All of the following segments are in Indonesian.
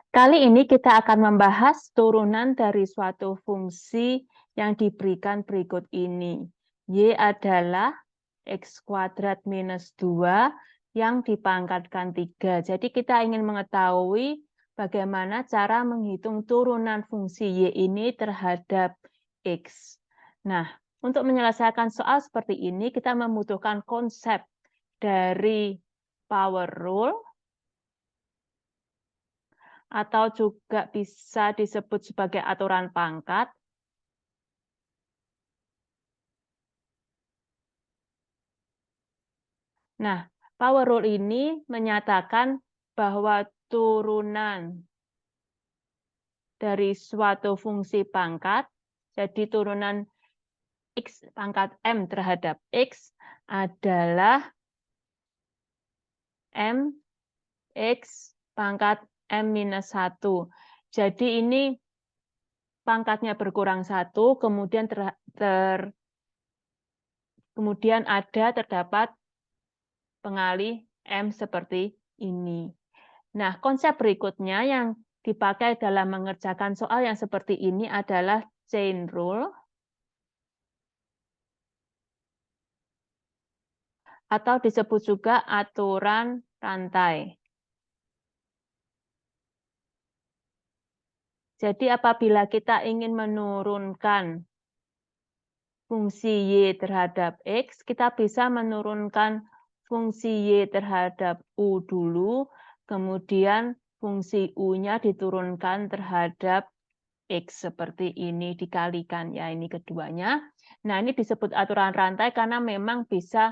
Kali ini kita akan membahas turunan dari suatu fungsi yang diberikan berikut ini. Y adalah X kuadrat minus 2 yang dipangkatkan 3. Jadi kita ingin mengetahui bagaimana cara menghitung turunan fungsi Y ini terhadap X. Nah, untuk menyelesaikan soal seperti ini, kita membutuhkan konsep dari power rule, atau juga bisa disebut sebagai aturan pangkat. Nah, power rule ini menyatakan bahwa turunan dari suatu fungsi pangkat, jadi turunan X pangkat M terhadap X adalah M X pangkat M minus 1. Jadi ini pangkatnya berkurang 1, kemudian kemudian terdapat pengalih M seperti ini. Nah, konsep berikutnya yang dipakai dalam mengerjakan soal yang seperti ini adalah chain rule, atau disebut juga aturan rantai. Jadi apabila kita ingin menurunkan fungsi Y terhadap X, kita bisa menurunkan fungsi Y terhadap U dulu, kemudian fungsi U-nya diturunkan terhadap X seperti ini, dikalikan ya, ini keduanya. Nah, ini disebut aturan rantai karena memang bisa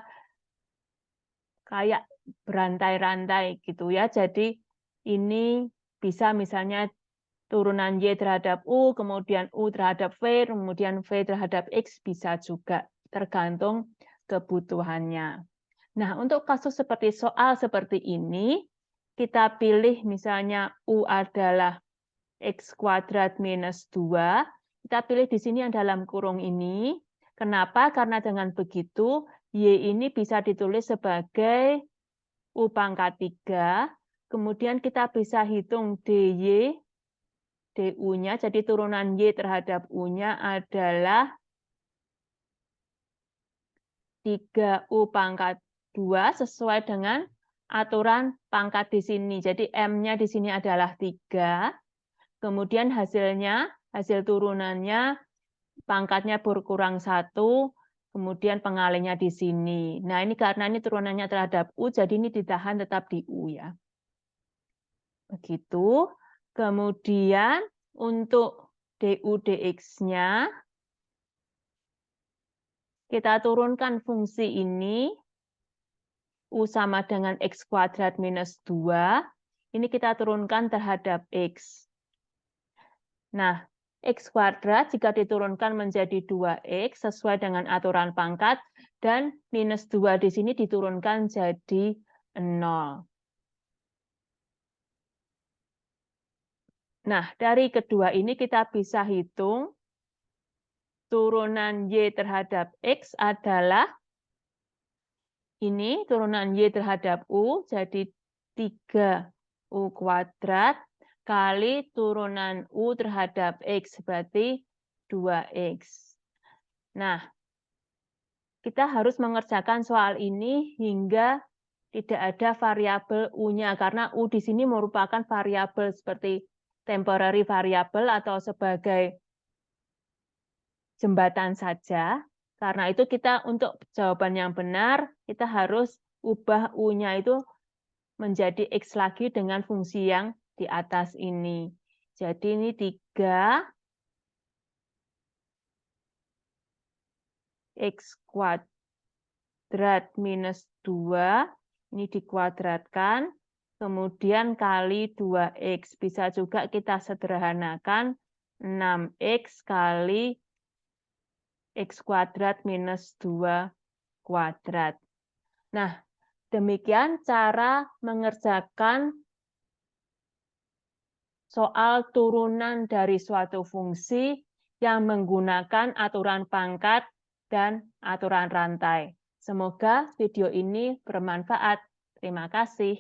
kayak berantai-rantai gitu ya. Jadi ini bisa misalnya turunan Y terhadap U, kemudian U terhadap V, kemudian V terhadap X, bisa juga tergantung kebutuhannya. Nah, untuk kasus seperti soal seperti ini, kita pilih misalnya U adalah X kuadrat minus 2, kita pilih di sini yang dalam kurung ini. Kenapa? Karena dengan begitu, Y ini bisa ditulis sebagai U pangkat 3, kemudian kita bisa hitung DY, DU-nya, jadi turunan Y terhadap U-nya adalah 3U pangkat 2 sesuai dengan aturan pangkat di sini. Jadi M-nya di sini adalah 3. Kemudian hasil turunannya, pangkatnya berkurang 1, kemudian pengalihnya di sini. Nah, ini karena ini turunannya terhadap U, jadi ini ditahan tetap di U ya. Begitu. Kemudian untuk DU dx-nya, kita turunkan fungsi ini, U sama dengan X kuadrat minus 2, ini kita turunkan terhadap X. Nah, X kuadrat jika diturunkan menjadi 2X sesuai dengan aturan pangkat, dan minus 2 di sini diturunkan jadi 0. Nah, dari kedua ini kita bisa hitung turunan Y terhadap X adalah ini, turunan Y terhadap U, jadi 3U kuadrat kali turunan U terhadap X, berarti 2X. Nah, kita harus mengerjakan soal ini hingga tidak ada variabel U-nya, karena U di sini merupakan variabel seperti temporary variable atau sebagai jembatan saja. Karena itu kita untuk jawaban yang benar, kita harus ubah U-nya itu menjadi X lagi dengan fungsi yang di atas ini. Jadi ini 3 X kuadrat minus 2, ini dikuadratkan, kemudian kali 2X. Bisa juga kita sederhanakan 6X kali X kuadrat minus 2 kuadrat. Nah, demikian cara mengerjakan soal turunan dari suatu fungsi yang menggunakan aturan pangkat dan aturan rantai. Semoga video ini bermanfaat. Terima kasih.